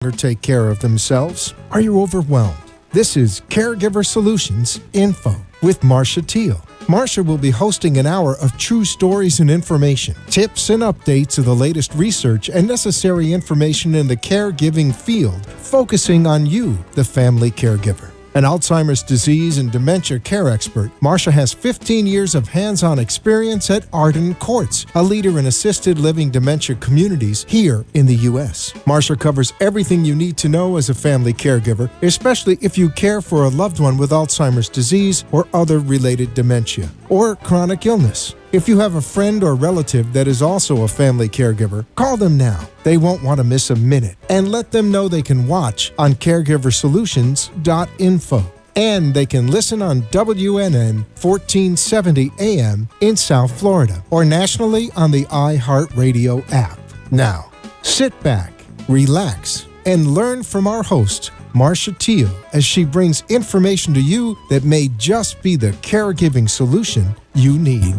take care of themselves? Are you overwhelmed? This is Caregiver Solutions Info with Marcia Teal. Marcia will be hosting an hour of true stories and information, tips and updates of the latest research and necessary information in the caregiving field, focusing on you, the family caregiver. An Alzheimer's disease and dementia care expert, Marcia has 15 years of hands-on experience at Arden Courts, a leader in assisted living dementia communities here in the U.S. Marcia covers everything you need to know as a family caregiver, especially if you care for a loved one with Alzheimer's disease or other related dementia or chronic illness. If you have a friend or relative that is also a family caregiver, call them now. They won't want to miss a minute. And let them know they can watch on CareGiverSolutions.info. And they can listen on WNN 1470 AM in South Florida or nationally on the iHeartRadio app. Now, sit back, relax, and learn from our host, Marcia Teal, as she brings information to you that may just be the caregiving solution you need.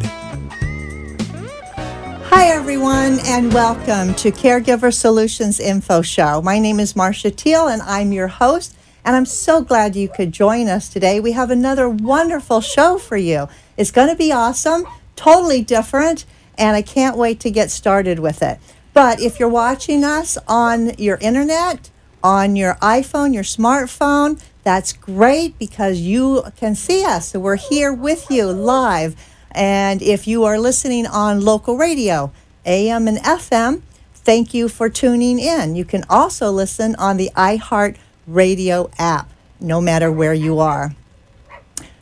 Hi, everyone, and welcome to Caregiver Solutions Info Show. My name is Marcia Teal, and I'm your host, and I'm so glad you could join us today. We have another wonderful show for you. It's going to be awesome, totally different, and I can't wait to get started with it. But if you're watching us on your internet, on your iPhone, your smartphone, that's great because you can see us. So we're here with you live. And if you are listening on local radio, AM and FM, thank you for tuning in. You can also listen on the iHeartRadio app, no matter where you are.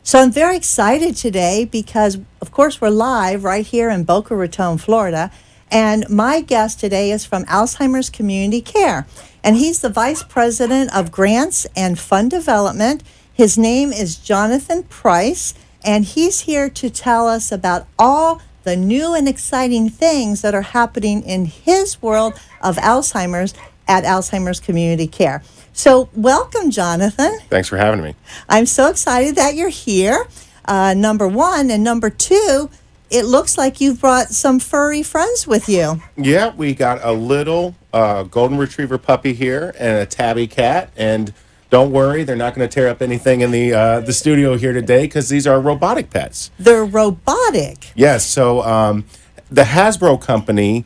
So I'm very excited today because, of course, we're live right here in Boca Raton, Florida. And my guest today is from Alzheimer's Community Care. And he's the Vice President of Grants and Fund Development. His name is Jonathan Price. And he's here to tell us about all the new and exciting things that are happening in his world of Alzheimer's at Alzheimer's Community Care. So welcome, Jonathan. Thanks for having me. I'm so excited that you're here, number one. And number two, it looks like you've brought some furry friends with you. Yeah, we got a little golden retriever puppy here and a tabby cat. And don't worry, they're not going to tear up anything in the studio here today because these are robotic pets. They're robotic? Yes. So the Hasbro company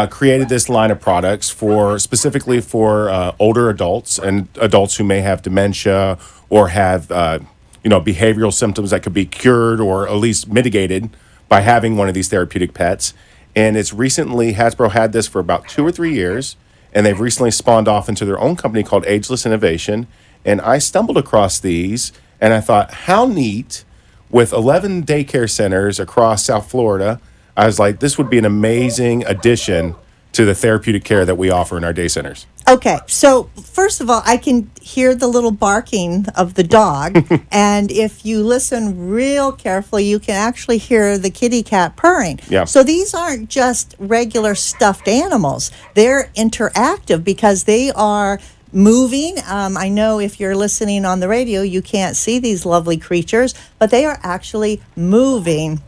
created this line of products specifically for older adults and adults who may have dementia or have behavioral symptoms that could be cured or at least mitigated by having one of these therapeutic pets. And Hasbro had this for about 2 or 3 years, and they've recently spawned off into their own company called Ageless Innovation. And I stumbled across these, and I thought, how neat, with 11 daycare centers across South Florida, I was like, this would be an amazing addition to the therapeutic care that we offer in our day centers. Okay, so first of all, I can hear the little barking of the dog, and if you listen real carefully, you can actually hear the kitty cat purring. Yeah. So these aren't just regular stuffed animals. They're interactive because they are moving. I know if you're listening on the radio, you can't see these lovely creatures, but they are actually moving.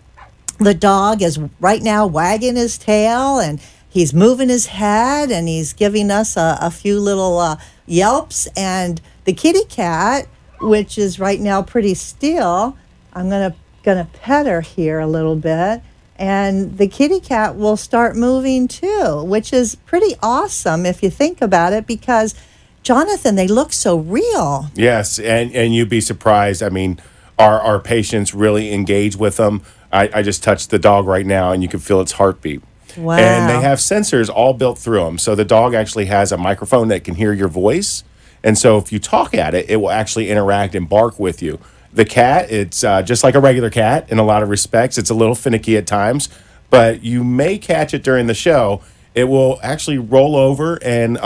The dog is right now wagging his tail, and he's moving his head, and he's giving us a few little yelps. And the kitty cat, which is right now pretty still, I'm gonna pet her here a little bit, and the kitty cat will start moving too, which is pretty awesome if you think about it, because Jonathan, they look so real. Yes, and you'd be surprised. I mean, our patients really engage with them. I just touched the dog right now, and you can feel its heartbeat. Wow. And they have sensors all built through them. So the dog actually has a microphone that can hear your voice. And so if you talk at it, it will actually interact and bark with you. The cat, it's just like a regular cat in a lot of respects. It's a little finicky at times, but you may catch it during the show. It will actually roll over and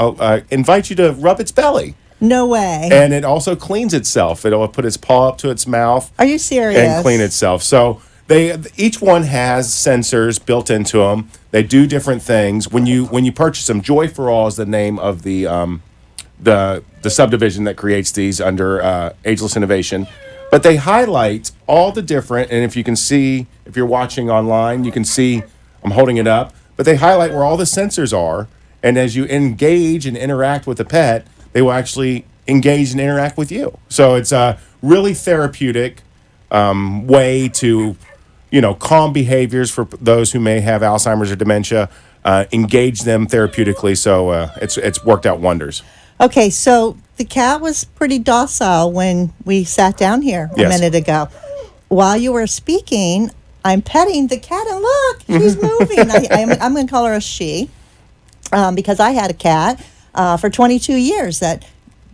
invite you to rub its belly. No way. And it also cleans itself. It'll put its paw up to its mouth. Are you serious? And clean itself. So each one has sensors built into them. They do different things. When you purchase them, Joy for All is the name of the subdivision that creates these under Ageless Innovation. But they highlight all the different, and if you're watching online, you can see, I'm holding it up, but they highlight where all the sensors are, and as you engage and interact with the pet, they will actually engage and interact with you. So it's a really therapeutic way to, calm behaviors for those who may have Alzheimer's or dementia, engage them therapeutically. So it's worked out wonders. Okay, so the cat was pretty docile when we sat down here a minute ago. While you were speaking, I'm petting the cat, and look, she's moving. I'm going to call her a she, because I had a cat for 22 years that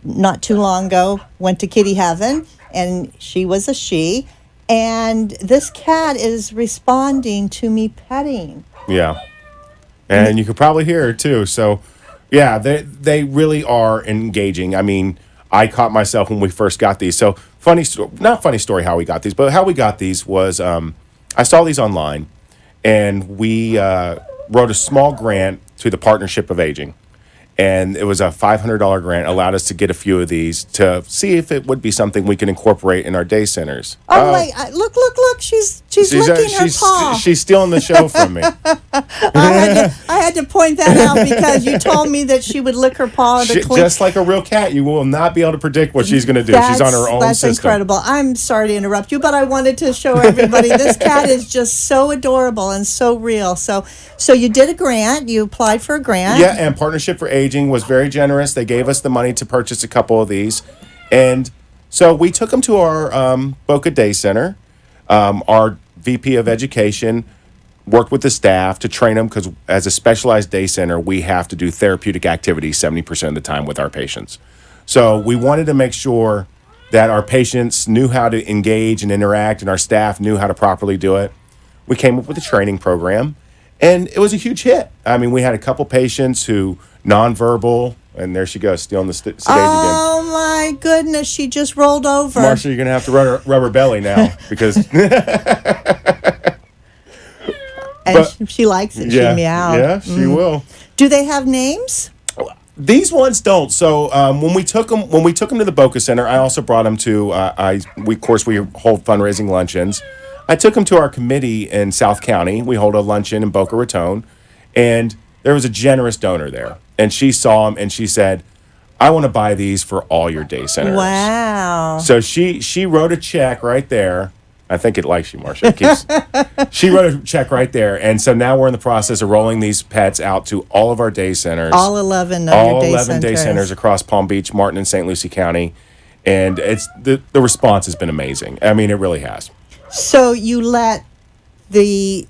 not too long ago went to kitty heaven, and she was a she. And this cat is responding to me petting. Yeah. And you could probably hear her too. So, yeah, they really are engaging. I mean, I caught myself when we first got these. So, not funny story how we got these, but how we got these was I saw these online, and we wrote a small grant to the Partnership of Aging. And it was a $500 grant, allowed us to get a few of these to see if it would be something we can incorporate in our day centers. Oh, wait, look, she's licking her paw. She's stealing the show from me. I had to point that out because you told me that she would lick her paw. Just like a real cat, you will not be able to predict what she's going to do. She's on her own That's system. Incredible. I'm sorry to interrupt you, but I wanted to show everybody this cat is just so adorable and so real. So you did a grant. You applied for a grant. Yeah, and Partnership for Aging was very generous. They gave us the money to purchase a couple of these. And so we took them to our Boca Day Center. Our VP of Education worked with the staff to train them because as a specialized day center, we have to do therapeutic activities 70% of the time with our patients. So we wanted to make sure that our patients knew how to engage and interact and our staff knew how to properly do it. We came up with a training program, and it was a huge hit. I mean, we had a couple patients who nonverbal, and there she goes, stealing the stage again. Oh, my goodness, she just rolled over. Marsha, you're going to have to rub her belly now because... And she likes it. Yeah, she meows. Yeah, she will. Do they have names? These ones don't. So when we took them to the Boca Center, I also brought them to. We hold fundraising luncheons. I took them to our committee in South County. We hold a luncheon in Boca Raton, and there was a generous donor there, and she saw them and she said, "I want to buy these for all your day centers." Wow. So she wrote a check right there. I think it likes you, Marsha. She wrote a check right there. And so now we're in the process of rolling these pets out to all of our day centers. All 11 of your day centers. 11 day centers across Palm Beach, Martin, and St. Lucie County. And it's the response has been amazing. I mean, it really has. So you let the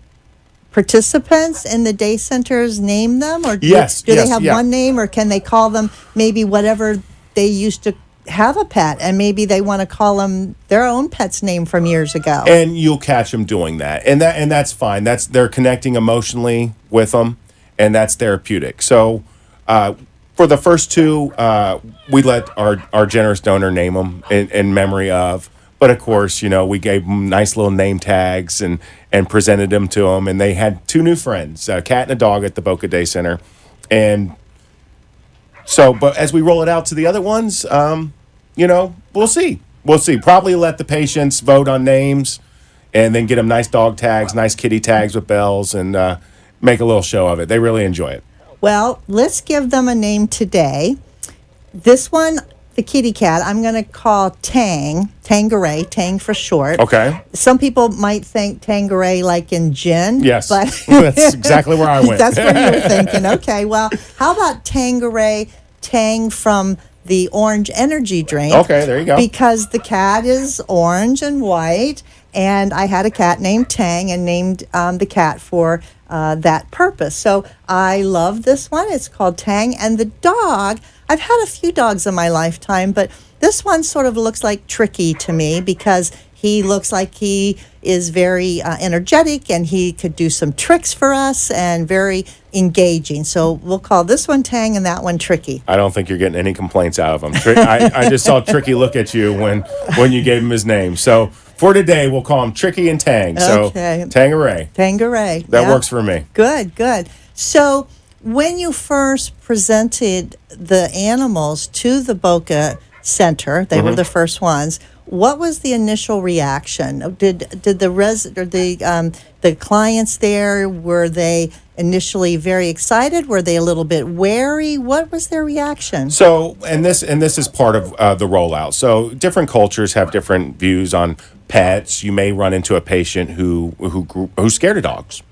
participants in the day centers name them? Or do they have one name, or can they call them maybe whatever they used to have a pet, and maybe they want to call them their own pet's name from years ago? And you'll catch them doing that, and that's fine. They're connecting emotionally with them, and that's therapeutic. So for the first two, we let our generous donor name them in memory of. But of course, we gave them nice little name tags and presented them to them, and they had two new friends, a cat and a dog, at the Boca Day Center, and. So, but as we roll it out to the other ones, we'll see. We'll see. Probably let the patients vote on names and then get them nice dog tags, nice kitty tags with bells, and make a little show of it. They really enjoy it. Well, let's give them a name today. This one, the kitty cat, I'm going to call Tangeray, Tang for short. Okay. Some people might think Tangeray like in gin. Yes, but that's exactly where I went. That's what you were thinking. Okay, well, how about Tangeray, Tang from the orange energy drink? Okay, there you go. Because the cat is orange and white, and I had a cat named Tang and named the cat for that purpose. So I love this one. It's called Tang. And the dog, I've had a few dogs in my lifetime, but this one sort of looks like Tricky to me because he looks like he is very energetic and he could do some tricks for us and very engaging. So we'll call this one Tang and that one Tricky. I don't think you're getting any complaints out of him. I just saw Tricky look at you when you gave him his name. So for today, we'll call him Tricky and Tang. So okay. Tangeray. Tangeray. That works for me. Good. So when you first presented the animals to the Boca Center, they were the first ones. What was the initial reaction? Did the clients there, were they initially very excited? Were they a little bit wary? What was their reaction? So, and this is part of the rollout. So, different cultures have different views on pets. You may run into a patient who's scared of dogs.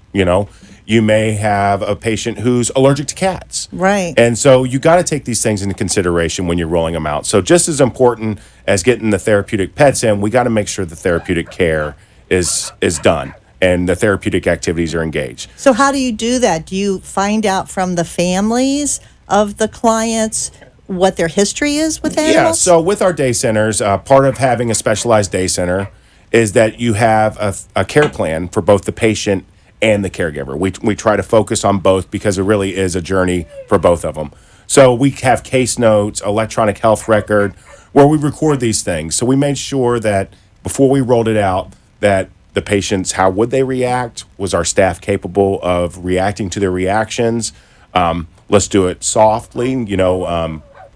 You may have a patient who's allergic to cats. Right. And so you got to take these things into consideration when you're rolling them out. So just as important as getting the therapeutic pets in, we got to make sure the therapeutic care is done and the therapeutic activities are engaged. So how do you do that? Do you find out from the families of the clients what their history is with animals? Yeah, so with our day centers, part of having a specialized day center is that you have a care plan for both the patient and the caregiver. We try to focus on both because it really is a journey for both of them. So we have case notes, electronic health record, where we record these things. So we made sure that before we rolled it out, that the patients, how would they react? Was our staff capable of reacting to their reactions? Let's do it softly,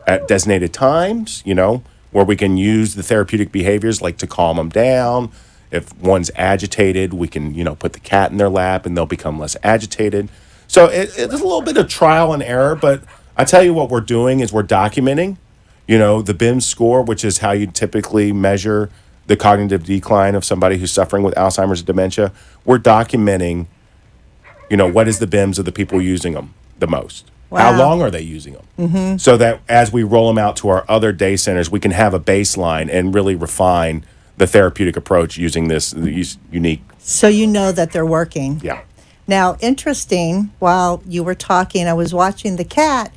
at designated times, where we can use the therapeutic behaviors like to calm them down. If one's agitated, we can, put the cat in their lap and they'll become less agitated. So it's a little bit of trial and error, but I tell you what we're doing is we're documenting, the BIM score, which is how you typically measure the cognitive decline of somebody who's suffering with Alzheimer's and dementia. We're documenting, what is the BIMs of the people using them the most? Wow. How long are they using them? Mm-hmm. So that as we roll them out to our other day centers, we can have a baseline and really refine the therapeutic approach using these unique. So you know that they're working. Yeah. Now, interesting, while you were talking, I was watching the cat,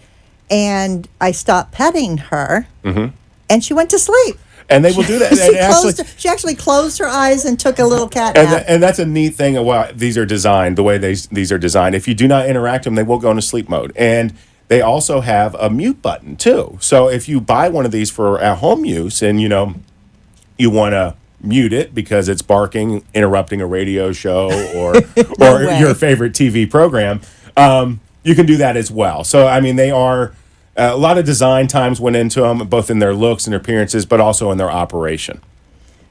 and I stopped petting her, and she went to sleep. And they will do that. She actually closed her eyes and took a little cat nap. And that's a neat thing of why these are designed, the way these are designed. If you do not interact with them, they will go into sleep mode. And they also have a mute button, too. So if you buy one of these for at-home use and, you want to mute it because it's barking, interrupting a radio show or your favorite TV program, you can do that as well. So, they are a lot of design times went into them, both in their looks and appearances, but also in their operation.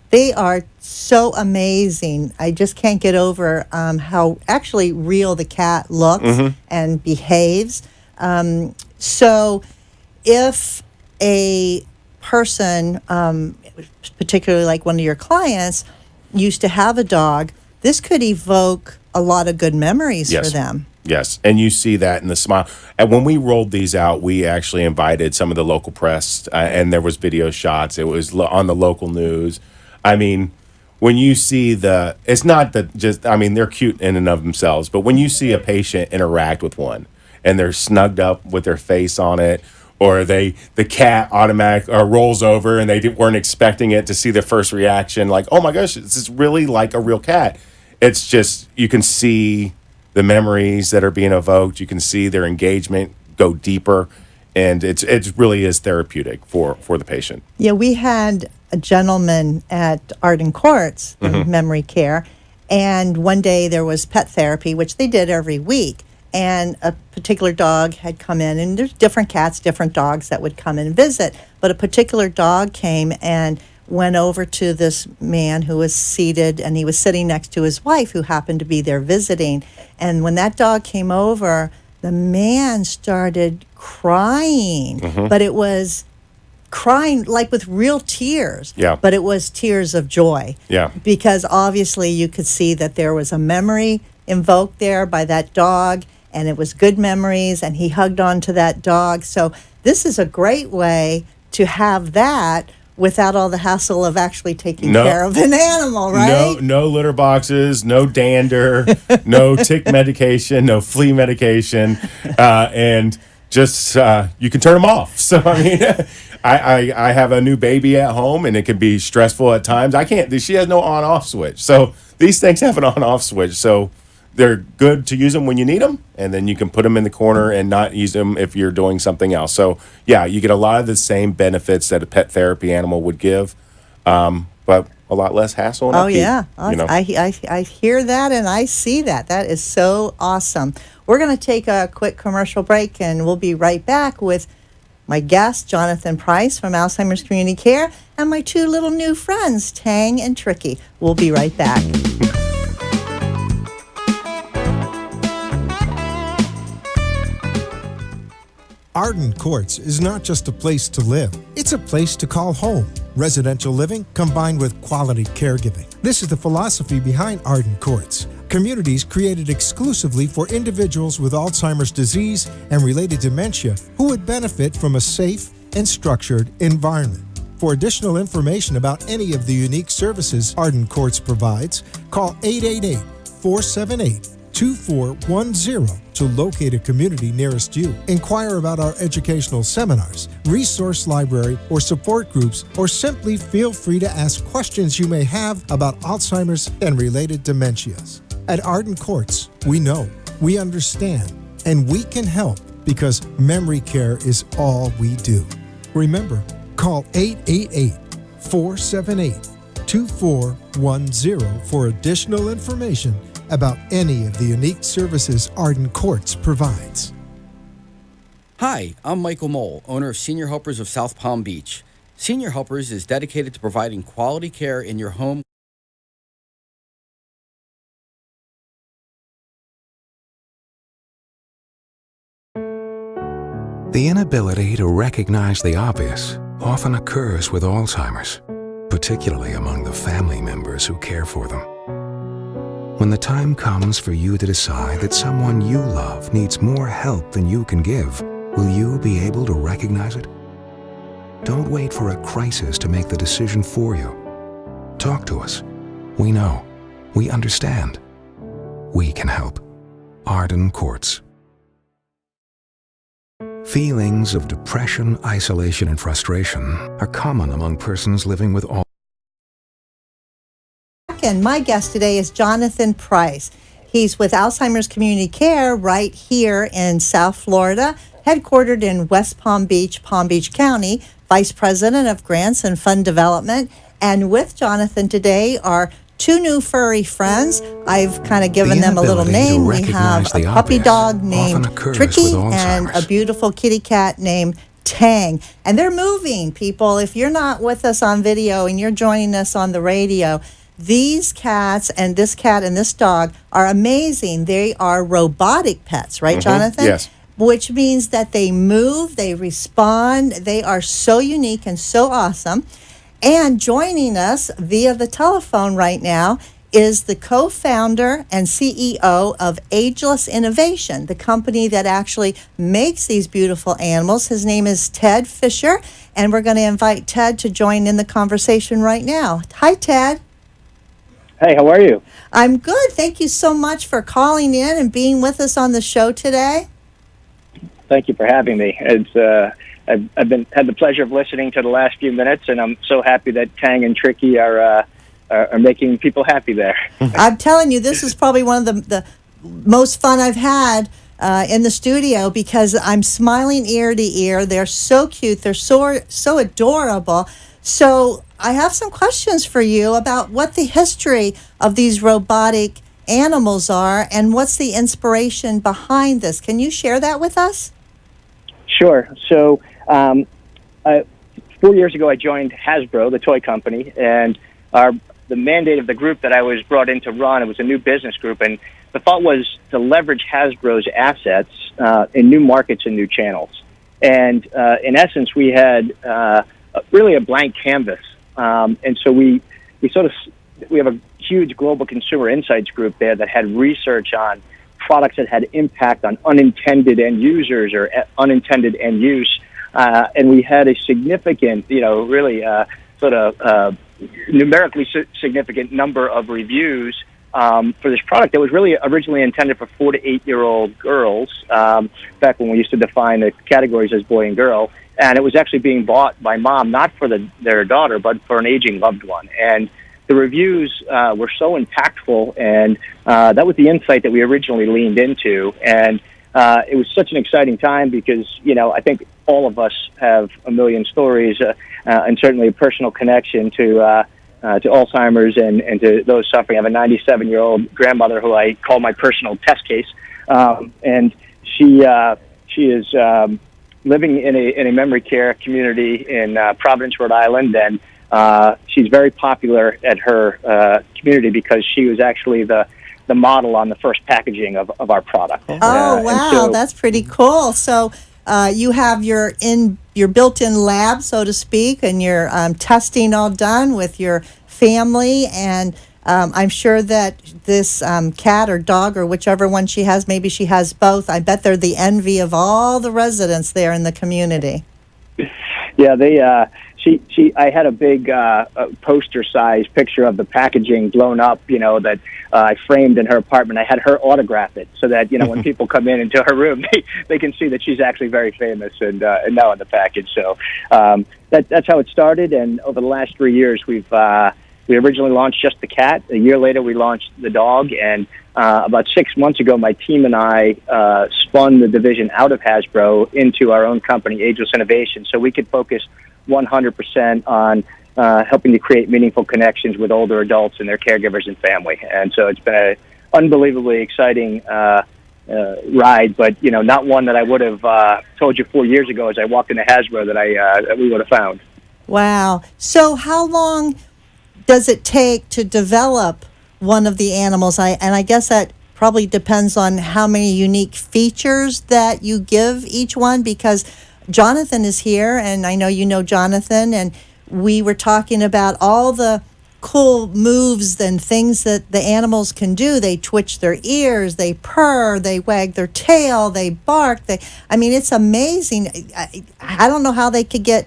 They are so amazing. I just can't get over how actually real the cat looks and behaves. So if a person, particularly like one of your clients, used to have a dog, this could evoke a lot of good memories for them. Yes, and you see that in the smile. And when we rolled these out, we actually invited some of the local press, and there was video shots. It was on the local news. When you see it's not they're cute in and of themselves, but when you see a patient interact with one, and they're snugged up with their face on it, or the cat rolls over and they weren't expecting it to see their first reaction, like, oh my gosh, this is really like a real cat. It's just, you can see the memories that are being evoked. You can see their engagement go deeper, and it really is therapeutic for the patient. Yeah, we had a gentleman at Arden Courts, memory care, and one day there was pet therapy, which they did every week. And a particular dog had come in, and there's different cats, different dogs that would come and visit. But a particular dog came and went over to this man who was seated, and he was sitting next to his wife who happened to be there visiting. And when that dog came over, the man started crying, but it was crying like with real tears. Yeah. But it was tears of joy. Yeah. Because obviously you could see that there was a memory invoked there by that dog, and it was good memories, and he hugged on to that dog. So this is a great way to have that without all the hassle of actually taking care of an animal, right? No litter boxes, no dander, no tick medication, no flea medication, and just you can turn them off. So I have a new baby at home, and it can be stressful at times. She has no on-off switch. So these things have an on-off switch. So they're good to use them when you need them, and then you can put them in the corner and not use them if you're doing something else. So, yeah, you get a lot of the same benefits that a pet therapy animal would give, but a lot less hassle and upkeep. Yeah. I hear that, and I see that. That is so awesome. We're going to take a quick commercial break, and we'll be right back with my guest, Jonathan Price from Alzheimer's Community Care, and my two little new friends, Tang and Tricky. We'll be right back. Arden Courts is not just a place to live, it's a place to call home. Residential living combined with quality caregiving. This is the philosophy behind Arden Courts. Communities created exclusively for individuals with Alzheimer's disease and related dementia who would benefit from a safe and structured environment. For additional information about any of the unique services Arden Courts provides, call 888-478-2410 to locate a community nearest you. Inquire about our educational seminars, resource library, or support groups, or simply feel free to ask questions you may have about Alzheimer's and related dementias. At Arden Courts, we know, we understand, and we can help because memory care is all we do. Remember, call 888-478-2410 for additional information about any of the unique services Arden Courts provides. Hi, I'm Michael Mole, owner of Senior Helpers of South Palm Beach. Senior Helpers is dedicated to providing quality care in your home. The inability to recognize the obvious often occurs with Alzheimer's, particularly among the family members who care for them. When the time comes for you to decide that someone you love needs more help than you can give, will you be able to recognize it? Don't wait for a crisis to make the decision for you. Talk to us. We know. We understand. We can help. Arden Courts. Feelings of depression, isolation, and frustration are common among persons living with Alzheimer's. And my guest today is Jonathan Price. He's with Alzheimer's Community Care right here in South Florida, headquartered in West Palm Beach County, Vice President of Grants and Fund Development. And with Jonathan today are two new furry friends. I've kind of given them a little name. We have a puppy dog named Tricky and a beautiful kitty cat named Tang. And they're moving, people. If you're not with us on video and you're joining us on the radio, these cats and this cat and this dog are amazing. They are robotic pets, right, Jonathan? Yes. Which means that they move, they respond. They are so unique and so awesome. And joining us via the telephone right now is the co-founder and CEO of Ageless Innovation, the company that actually makes these beautiful animals. His name is Ted Fisher, and we're going to invite Ted to join in the conversation right now. Hi, Ted. Hey, how are you? I'm good. Thank you so much for calling in and being with us on the show today. Thank you for having me. It's I've had the pleasure of listening to the last few minutes, and I'm so happy that Tang and Tricky are making people happy there. I'm telling you, this is probably one of the most fun I've had in the studio because I'm smiling ear to ear. They're so cute. They're so adorable. So I have some questions for you about what the history of these robotic animals are and what's the inspiration behind this. Can you share that with us? Sure. So 4 years ago, I joined Hasbro, the toy company, and the mandate of the group that I was brought in to run, it was a new business group, and the thought was to leverage Hasbro's assets in new markets and new channels. And in essence, we had really a blank canvas. And so we have a huge global consumer insights group there that had research on products that had impact on unintended end users or unintended end use. And we had a significant, really numerically significant number of reviews for this product that was really originally intended for 4 to 8 year old girls, back when we used to define the categories as boy and girl. And it was actually being bought by mom, not for their daughter, but for an aging loved one. And the reviews were so impactful, and that was the insight that we originally leaned into. And it was such an exciting time because, I think all of us have a million stories and certainly a personal connection to Alzheimer's and to those suffering. I have a 97-year-old grandmother who I call my personal test case, and she is living in a memory care community in Providence, Rhode Island, and she's very popular at her community because she was actually the model on the first packaging of our product. Oh, wow, that's pretty cool. So you have your built-in lab, so to speak, and your testing all done with your family. And I'm sure that this cat or dog or whichever one she has, maybe she has both. I bet they're the envy of all the residents there in the community. Yeah, I had a big poster-sized picture of the packaging blown up, that I framed in her apartment. I had her autograph it so that, when people come into her room, they can see that she's actually very famous and now in the package. So that's how it started. And over the last 3 years, we originally launched just the cat. A year later, we launched the dog. And about 6 months ago, my team and I spun the division out of Hasbro into our own company, Ageless Innovation, so we could focus 100% on helping to create meaningful connections with older adults and their caregivers and family. And so it's been an unbelievably exciting ride, but not one that I would have told you 4 years ago as I walked into Hasbro that we would have found. Wow. So how long does it take to develop one of the animals? I guess that probably depends on how many unique features that you give each one, because Jonathan is here, and I know you know Jonathan, and we were talking about all the cool moves and things that the animals can do. They twitch their ears, they purr, they wag their tail, they bark. It's amazing. I don't know how they could get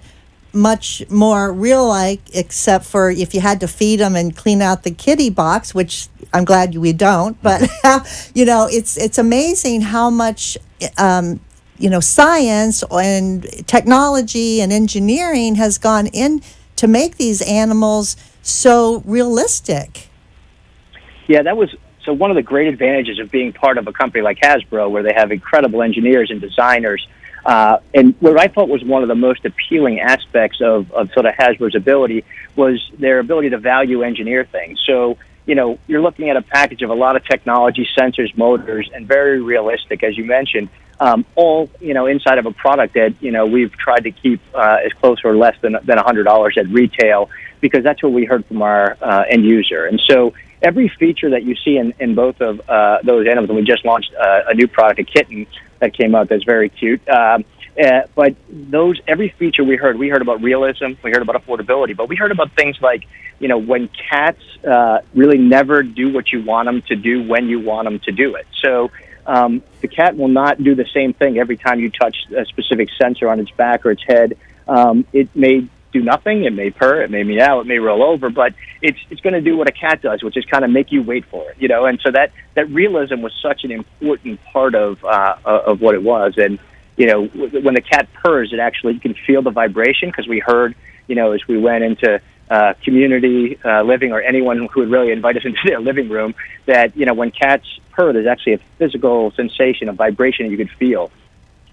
much more real-like, except for if you had to feed them and clean out the kitty box, which I'm glad we don't. But it's amazing how much science and technology and engineering has gone in to make these animals so realistic. Yeah, so one of the great advantages of being part of a company like Hasbro, where they have incredible engineers and designers, and what I thought was one of the most appealing aspects of sort of Hasbro's ability was their ability to value engineer things. So, you're looking at a package of a lot of technology, sensors, motors, and very realistic, as you mentioned, all, inside of a product that, we've tried to keep as close or less than $100 at retail, because that's what we heard from our end user. And so every feature that you see in both of those animals, and we just launched a new product, a kitten, that came out that's very cute. But every feature we heard about realism, we heard about affordability, but we heard about things like, when cats really never do what you want them to do when you want them to do it. So the cat will not do the same thing every time you touch a specific sensor on its back or its head. It may do nothing. It may purr. It may meow. It may roll over. But it's going to do what a cat does, which is kind of make you wait for it. And so that realism was such an important part of what it was. And when the cat purrs, it actually, you can feel the vibration, because we heard, as we went into community living, or anyone who would really invite us into their living room, that when cats purr, there's actually a physical sensation, a vibration you could feel.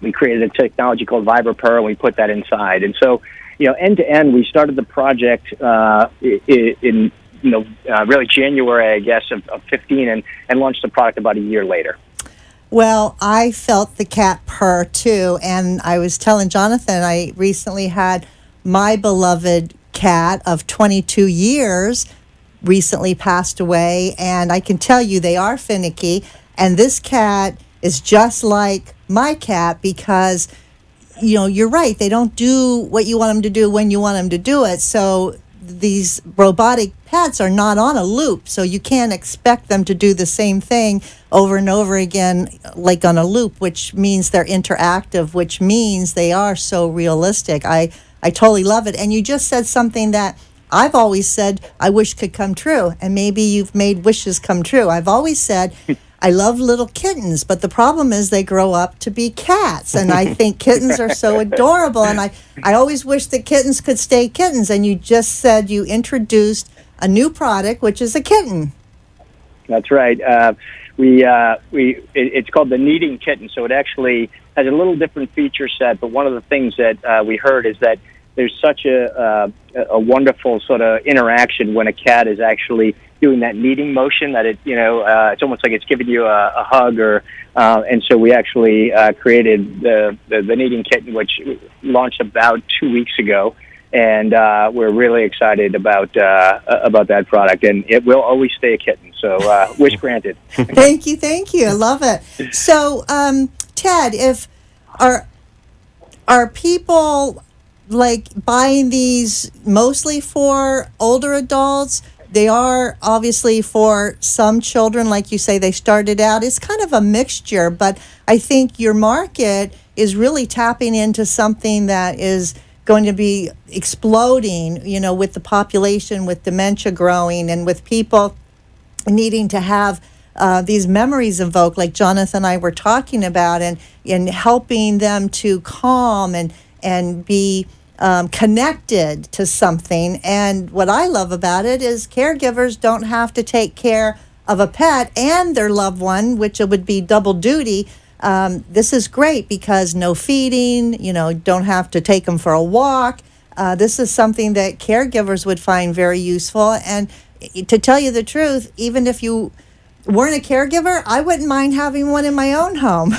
We created a technology called VibraPurr, and we put that inside. And so, end to end, we started the project in really January, I guess, of 15, and launched the product about a year later. Well, I felt the cat purr too, and I was telling Jonathan I recently had my beloved cat of 22 years recently passed away, and I can tell you they are finicky, and this cat is just like my cat, because you're right, they don't do what you want them to do when you want them to do it. So these robotic pets are not on a loop, so you can't expect them to do the same thing over and over again like on a loop, which means they're interactive, which means they are so realistic. I totally love it. And you just said something that I've always said I wish could come true, and maybe you've made wishes come true. I've always said I love little kittens, but the problem is they grow up to be cats, and I think kittens are so adorable, and I always wish that kittens could stay kittens. And you just said you introduced a new product, which is a kitten. That's right. It's called the Kneading Kitten, so it actually has a little different feature set. But one of the things that we heard is that there's such a wonderful sort of interaction when a cat is actually doing that kneading motion that it's almost like it's giving you a hug, and so we actually created the Kneading Kitten, which launched about 2 weeks ago, and we're really excited about that product, and it will always stay a kitten. So wish granted. Thank you. I love it. So Ted, if our Are people like buying these mostly for older adults? They are obviously for some children, like you say, they started out. It's kind of a mixture, but I think your market is really tapping into something that is going to be exploding, with the population, with dementia growing, and with people needing to have these memories invoked, like Jonathan and I were talking about, and helping them to calm and be connected to something. And what I love about it is caregivers don't have to take care of a pet and their loved one, which it would be double duty. This is great because no feeding, don't have to take them for a walk. This is something that caregivers would find very useful. And to tell you the truth, even if you weren't a caregiver, I wouldn't mind having one in my own home.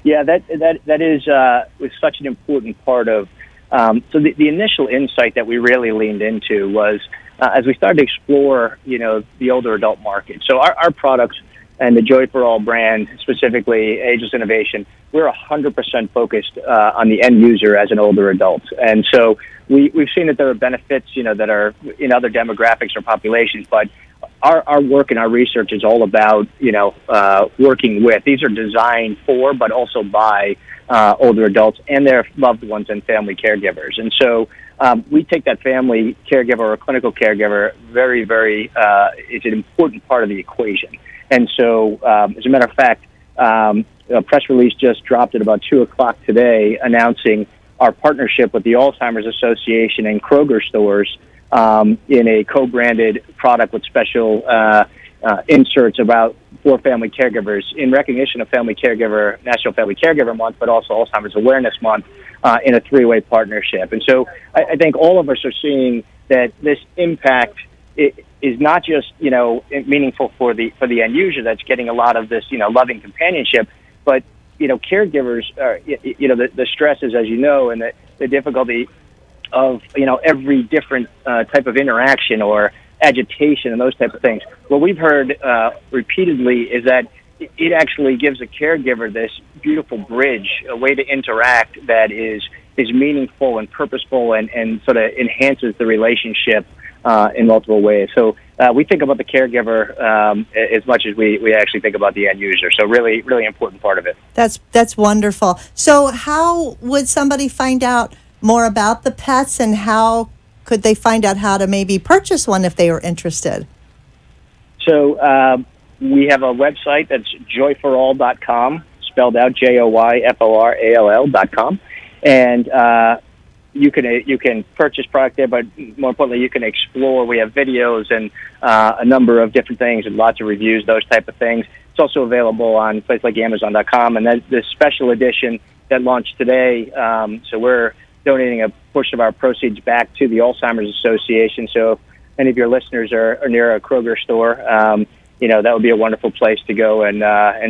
Yeah, that is was such an important part of. So the initial insight that we really leaned into was as we started to explore, the older adult market. So our products and the Joy for All brand, specifically Ageless Innovation, we're 100% focused on the end user as an older adult. And so we've seen that there are benefits, that are in other demographics or populations, but our work and our research is all about, working with. These are designed for, but also by older adults and their loved ones and family caregivers. And so we take that family caregiver or clinical caregiver very, very, it's an important part of the equation. And so, as a matter of fact, a press release just dropped at about 2 o'clock today announcing our partnership with the Alzheimer's Association and Kroger stores in a co-branded product with special inserts for family caregivers in recognition of National Family Caregiver Month, but also Alzheimer's Awareness Month in a three-way partnership. And so I think all of us are seeing that this impact is not just, meaningful for the end user that's getting a lot of this, loving companionship, but, caregivers are, the stresses, as you know, and the difficulty of, every different type of interaction or agitation and those type of things. What we've heard repeatedly is that it actually gives a caregiver this beautiful bridge, a way to interact that is meaningful and purposeful and sort of enhances the relationship in multiple ways. So we think about the caregiver as much as we actually think about the end user. So really, really important part of it. That's wonderful. So how would somebody find out more about the pets, and how could they find out how to maybe purchase one if they were interested? So we have a website that's joyforall.com, spelled out JOYFORALL.com, and you can purchase product there, but more importantly, you can explore. We have videos and a number of different things and lots of reviews, those type of things. It's also available on places like Amazon.com, and then this special edition that launched today. So we're donating a portion of our proceeds back to the Alzheimer's Association. So if any of your listeners are near a Kroger store, that would be a wonderful place to go and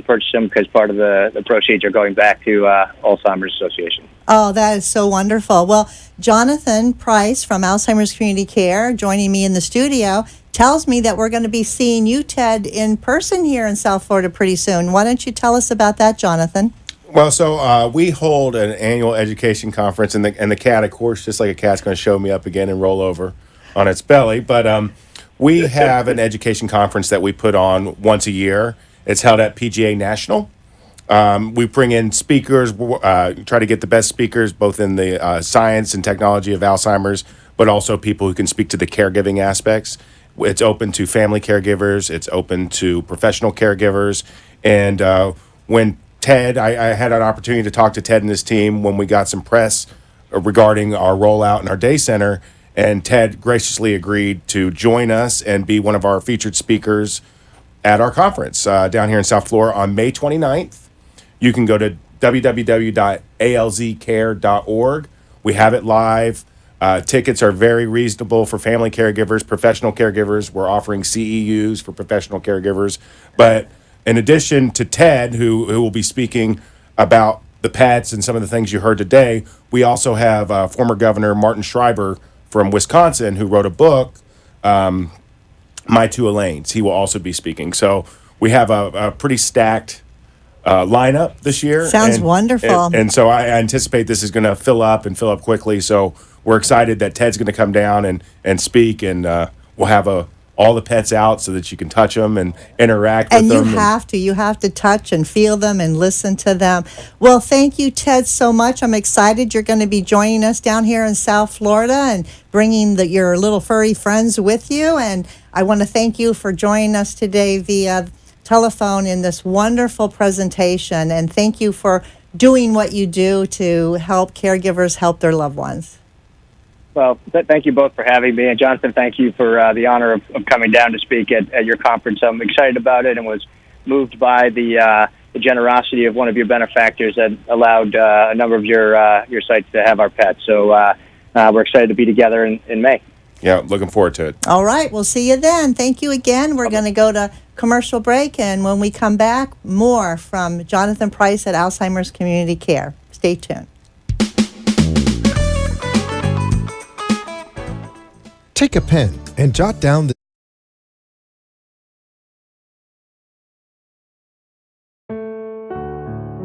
purchase them, because part of the proceeds are going back to Alzheimer's Association. Oh, that is so wonderful. Well, Jonathan Price from Alzheimer's Community Care, joining me in the studio, tells me that we're going to be seeing you, Ted, in person here in South Florida pretty soon. Why don't you tell us about that, Jonathan? Well, so we hold an annual education conference, and the cat, of course, just like a cat's going to show me up again and roll over on its belly. But we have an education conference that we put on once a year. It's held at PGA National. We bring in speakers, try to get the best speakers, both in the science and technology of Alzheimer's, but also people who can speak to the caregiving aspects. It's open to family caregivers. It's open to professional caregivers. And when Ted, I had an opportunity to talk to Ted and his team when we got some press regarding our rollout in our day center, and Ted graciously agreed to join us and be one of our featured speakers at our conference down here in South Florida on May 29th. You can go to www.alzcare.org. We have it live. Tickets are very reasonable for family caregivers, professional caregivers. We're offering CEUs for professional caregivers. But in addition to Ted, who will be speaking about the pets and some of the things you heard today, we also have former Governor Martin Schreiber from Wisconsin, who wrote a book, My Two Elaines. He will also be speaking. So we have a pretty stacked lineup this year. Sounds wonderful. And so I anticipate this is going to fill up quickly. So we're excited that Ted's going to come down and speak, and we'll have all the pets out so that you can touch them and interact with and them. You have to touch and feel them and listen to them. Well, thank you, Ted, so much. I'm excited you're going to be joining us down here in South Florida and bringing your little furry friends with you. And I want to thank you for joining us today via telephone in this wonderful presentation. And thank you for doing what you do to help caregivers help their loved ones. Well, thank you both for having me. And Jonathan, thank you for the honor of coming down to speak at your conference. I'm excited about it and was moved by the generosity of one of your benefactors that allowed a number of your sites to have our pets. So we're excited to be together in May. Yeah, looking forward to it. All right, we'll see you then. Thank you again. We're going to go to commercial break, and when we come back, more from Jonathan Price at Alzheimer's Community Care. Stay tuned. Take a pen and jot down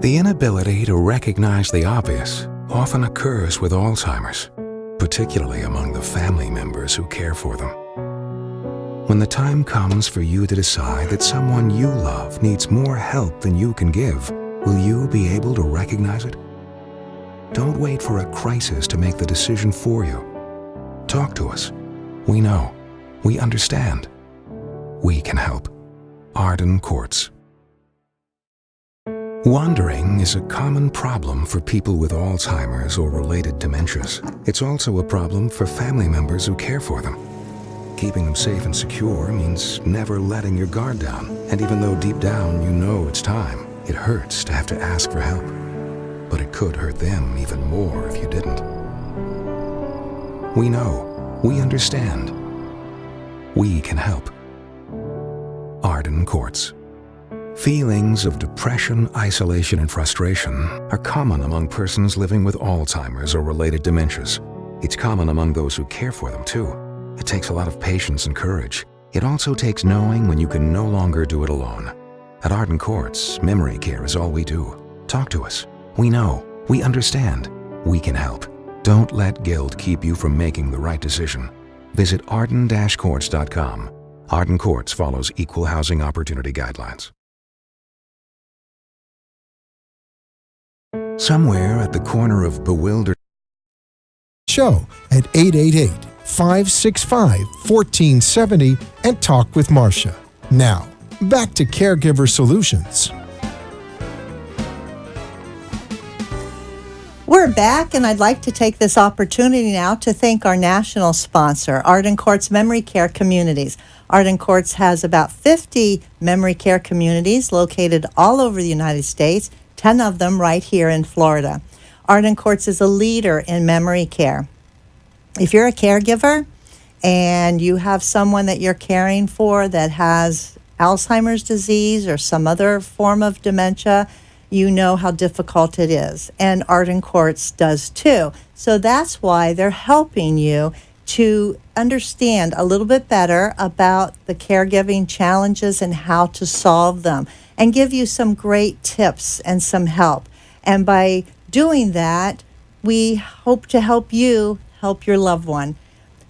The inability to recognize the obvious often occurs with Alzheimer's, particularly among the family members who care for them. When the time comes for you to decide that someone you love needs more help than you can give, will you be able to recognize it? Don't wait for a crisis to make the decision for you. Talk to us. We know. We understand. We can help. Arden Courts. Wandering is a common problem for people with Alzheimer's or related dementias. It's also a problem for family members who care for them. Keeping them safe and secure means never letting your guard down. And even though deep down you know it's time, it hurts to have to ask for help. But it could hurt them even more if you didn't. We know. We understand. We can help. Arden Courts. Feelings of depression, isolation, and frustration are common among persons living with Alzheimer's or related dementias. It's common among those who care for them, too. It takes a lot of patience and courage. It also takes knowing when you can no longer do it alone. At Arden Courts, memory care is all we do. Talk to us. We know. We understand. We can help. Don't let guilt keep you from making the right decision. Visit arden-courts.com. Arden Courts follows equal housing opportunity guidelines. Somewhere at the corner of bewildered show at 888-565-1470 and talk with Marcia. Now, back to Caregiver Solutions. We're back, and I'd like to take this opportunity now to thank our national sponsor, Arden Courts Memory Care Communities. Arden Courts has about 50 memory care communities located all over the United States, 10 of them right here in Florida. Arden Courts is a leader in memory care. If you're a caregiver and you have someone that you're caring for that has Alzheimer's disease or some other form of dementia, you know how difficult it is. And Arden Courts does too. So that's why they're helping you to understand a little bit better about the caregiving challenges and how to solve them, and give you some great tips and some help. And by doing that, we hope to help you help your loved one.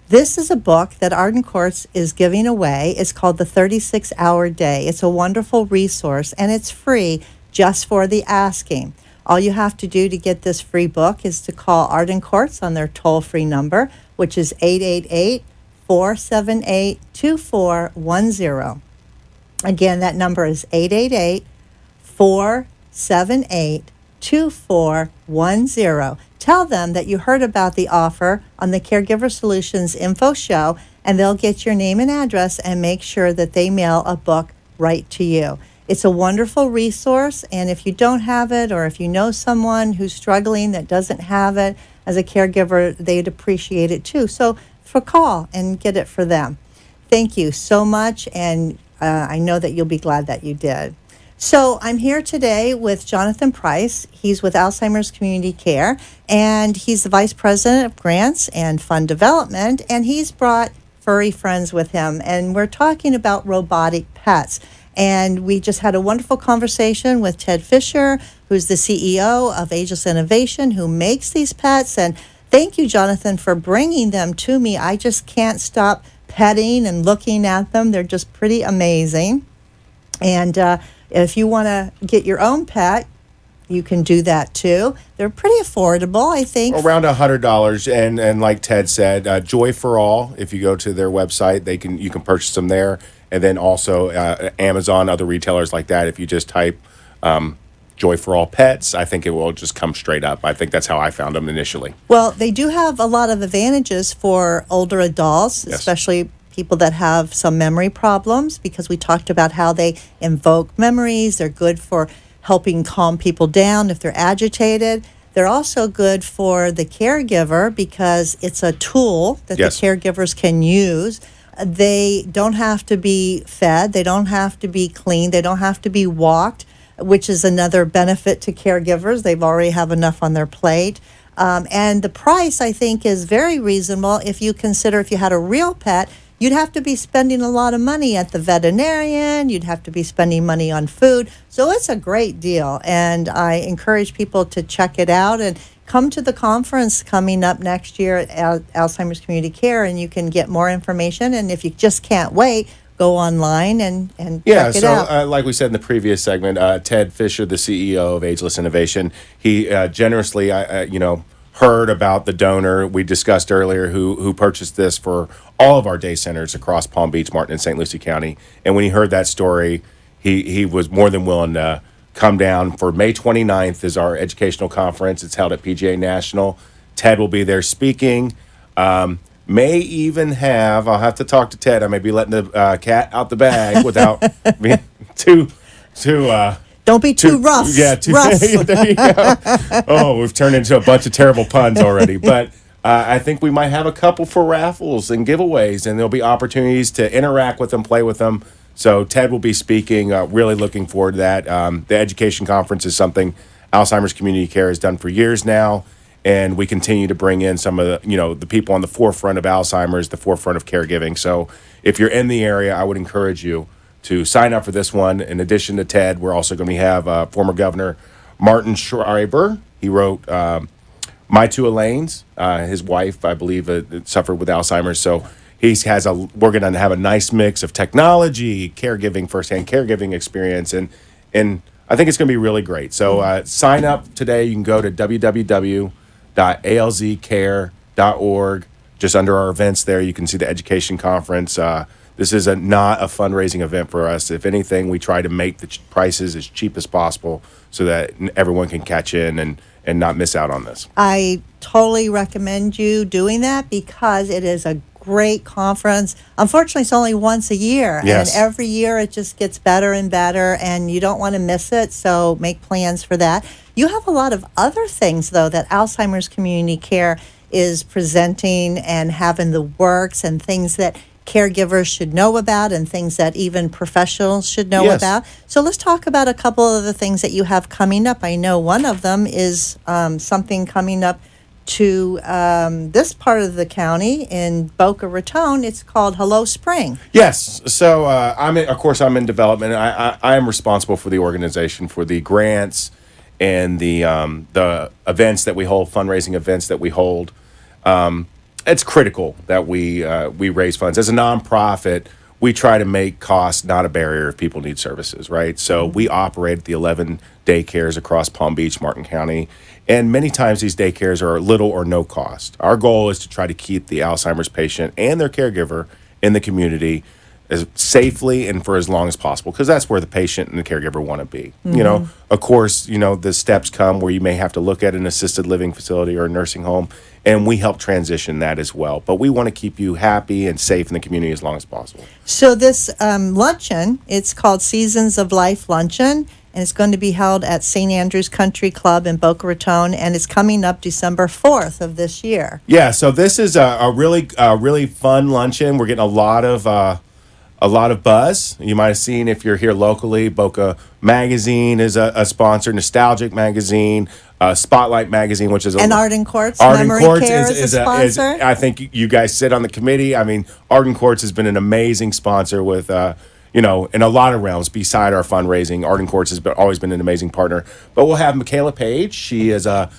This is a book that Arden Courts is giving away. It's called The 36-Hour Day. It's a wonderful resource, and it's free just for the asking. All you have to do to get this free book is to call Arden Courts on their toll-free number, which is 888-478-2410. Again, that number is 888-478-2410. Tell them that you heard about the offer on the Caregiver Solutions info show, and they'll get your name and address and make sure that they mail a book right to you. It's a wonderful resource, and if you don't have it, or if you know someone who's struggling that doesn't have it, as a caregiver, they'd appreciate it too. So call and get it for them. Thank you so much, and I know that you'll be glad that you did. So I'm here today with Jonathan Price. He's with Alzheimer's Community Care, and he's the Vice President of Grants and Fund Development, and he's brought furry friends with him, and we're talking about robotic pets. And we just had a wonderful conversation with Ted Fisher, who's the CEO of Ageless Innovation, who makes these pets. And thank you, Jonathan, for bringing them to me. I just can't stop petting and looking at them. They're just pretty amazing. And if you want to get your own pet, you can do that too. They're pretty affordable, I think. Around $100, and like Ted said, Joy for All. If you go to their website, you can purchase them there, and then also Amazon, other retailers like that. If you just type Joy for All Pets, I think it will just come straight up. I think that's how I found them initially. Well, they do have a lot of advantages for older adults, Yes. especially people that have some memory problems, because we talked about how they invoke memories. They're good for helping calm people down if they're agitated. They're also good for the caregiver because it's a tool that Yes. the caregivers can use. They don't have to be fed. They don't have to be cleaned. They don't have to be walked, which is another benefit to caregivers. They've already have enough on their plate. And the price, I think, is very reasonable if you consider if you had a real pet, you'd have to be spending a lot of money at the veterinarian. You'd have to be spending money on food. So it's a great deal. And I encourage people to check it out and come to the conference coming up next year at Alzheimer's Community Care, and you can get more information. And if you just can't wait, go online and check it out. Like we said in the previous segment, Ted Fisher, the CEO of Ageless Innovation, he generously, heard about the donor we discussed earlier who purchased this for all of our day centers across Palm Beach, Martin, and St. Lucie County. And when he heard that story, he was more than willing to come down for May 29th is our educational conference. It's held at PGA National. Ted will be there speaking. May even have, I'll have to talk to Ted. I may be letting the cat out the bag without being too Don't be too rough. Yeah, rough. there you go. Oh, we've turned into a bunch of terrible puns already. But I think we might have a couple for raffles and giveaways, and there'll be opportunities to interact with them, play with them. So Ted will be speaking. Really looking forward to that. The education conference is something Alzheimer's Community Care has done for years now, and we continue to bring in some of the people on the forefront of Alzheimer's, the forefront of caregiving. So if you're in the area, I would encourage you to sign up for this one. In addition to Ted, we're also going to have former Governor Martin Schreiber. He wrote My Two Elaines. His wife, I believe, suffered with Alzheimer's. So we're going to have a nice mix of technology, caregiving, firsthand caregiving experience, and I think it's going to be really great. So sign up today. You can go to www.alzcare.org. Just under our events there, you can see the education conference. This is not a fundraising event for us. If anything, we try to make the prices as cheap as possible so that everyone can catch in and not miss out on this. I totally recommend you doing that because it is a great conference. Unfortunately, it's only once a year. Yes. And every year it just gets better and better, and you don't want to miss it, so make plans for that. You have a lot of other things, though, that Alzheimer's Community Care is presenting and having the works and things that caregivers should know about and things that even professionals should know Yes. about. So let's talk about a couple of the things that you have coming up. I know one of them is something coming up to this part of the county in Boca Raton. It's called Hello Spring. Yes. So I'm in development. I am responsible for the organization, for the grants and the events that we hold, fundraising events that we hold. It's critical that we raise funds. As a nonprofit, we try to make cost not a barrier if people need services, right? So we operate the 11 daycares across Palm Beach, Martin County, and many times these daycares are little or no cost. Our goal is to try to keep the Alzheimer's patient and their caregiver in the community as safely and for as long as possible, because that's where the patient and the caregiver want to be. Mm-hmm. Of course, the steps come where you may have to look at an assisted living facility or a nursing home, and we help transition that as well. But we want to keep you happy and safe in the community as long as possible. So this luncheon, it's called Seasons of Life Luncheon, and it's going to be held at St. Andrew's Country Club in Boca Raton, and it's coming up December 4th of this year. Yeah, so this is a really fun luncheon. We're getting a lot of buzz. You might have seen, if you're here locally, Boca Magazine is a sponsor, Nostalgic Magazine, Spotlight Magazine, which is And Arden Courts Arden Memory Courts Care is a sponsor. I think you guys sit on the committee. I mean, Arden Courts has been an amazing sponsor with in a lot of realms beside our fundraising. Arden Courts has always been an amazing partner. But we'll have Michaela Page. She is a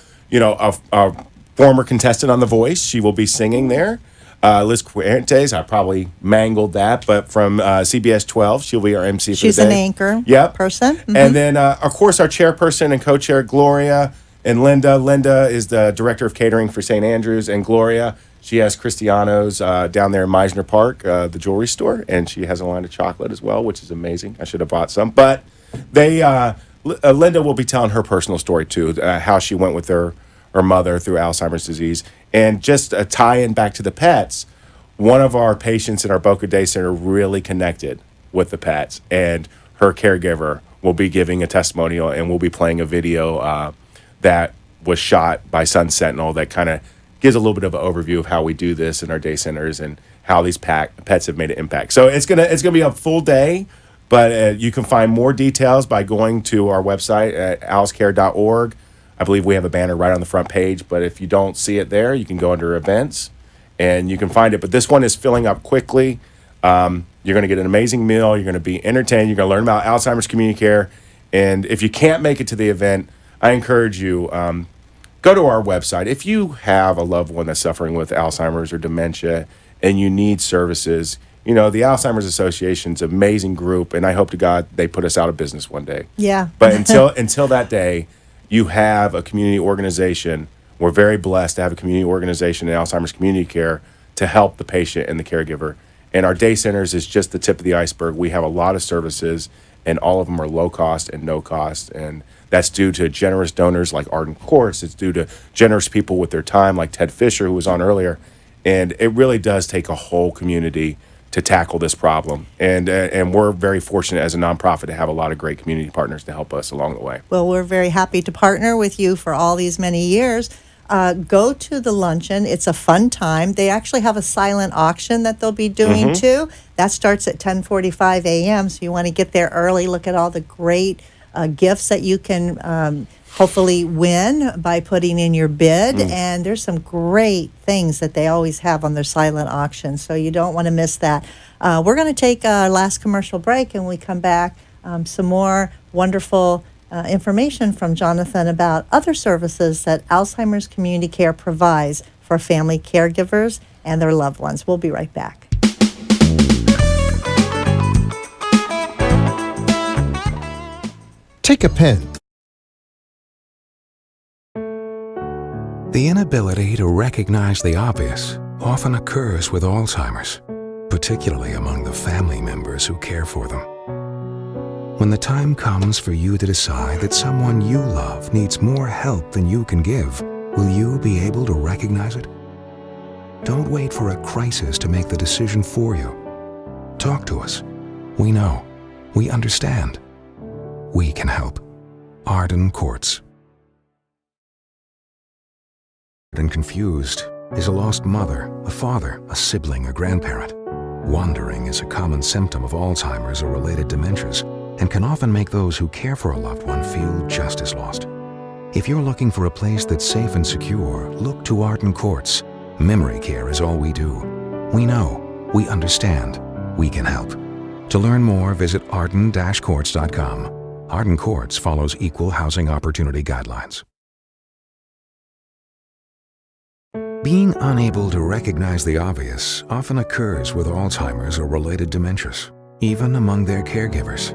former contestant on The Voice. She will be singing there. Liz Fuentes, I probably mangled that, but from CBS 12, she'll be our MC for She's the day. an anchor Yep. person. Mm-hmm. And then, of course, our chairperson and co-chair, Gloria and Linda. Linda is the director of catering for St. Andrews, and Gloria, she has Cristiano's down there in Meisner Park, the jewelry store, and she has a line of chocolate as well, which is amazing. I should have bought some. But Linda will be telling her personal story, too, how she went with her mother through Alzheimer's disease. And just a tie-in back to the pets, one of our patients in our Boca Day Center really connected with the pets, and her caregiver will be giving a testimonial, and we'll be playing a video that was shot by Sun Sentinel that kind of gives a little bit of an overview of how we do this in our day centers and how these pets have made an impact. So it's gonna be a full day, but you can find more details by going to our website at alzcare.org. I believe we have a banner right on the front page, but if you don't see it there, you can go under events and you can find it. But this one is filling up quickly. You're going to get an amazing meal. You're going to be entertained. You're going to learn about Alzheimer's community care. And if you can't make it to the event, I encourage you, go to our website. If you have a loved one that's suffering with Alzheimer's or dementia and you need services, the Alzheimer's Association's an amazing group, and I hope to God they put us out of business one day. Yeah. But until that day, you have a community organization. We're very blessed to have a community organization in Alzheimer's community care to help the patient and the caregiver. And our day centers is just the tip of the iceberg. We have a lot of services, and all of them are low cost and no cost. And that's due to generous donors like Arden Courts. It's due to generous people with their time like Ted Fisher, who was on earlier. And it really does take a whole community to tackle this problem. And we're very fortunate as a nonprofit to have a lot of great community partners to help us along the way. Well, we're very happy to partner with you for all these many years. Go to the luncheon. It's a fun time. They actually have a silent auction that they'll be doing too. That starts at 10:45 a.m. So you want to get there early. Look at all the great gifts that you can hopefully win by putting in your bid. And there's some great things that they always have on their silent auction. So you don't want to miss that. We're going to take our last commercial break, and when we come back, some more wonderful information from Jonathan about other services that Alzheimer's Community Care provides for family caregivers and their loved ones. We'll be right back. Take a pen. The inability to recognize the obvious often occurs with Alzheimer's, particularly among the family members who care for them. When the time comes for you to decide that someone you love needs more help than you can give, will you be able to recognize it? Don't wait for a crisis to make the decision for you. Talk to us. We know. We understand. We can help. Arden Courts. And confused is a lost mother, a father, a sibling, a grandparent. Wandering is a common symptom of Alzheimer's or related dementias and can often make those who care for a loved one feel just as lost. If you're looking for a place that's safe and secure, look to Arden Courts. Memory care is all we do. We know, we understand, we can help. To learn more, visit arden-courts.com. Arden Courts follows equal housing opportunity guidelines. Being unable to recognize the obvious often occurs with Alzheimer's or related dementias, even among their caregivers.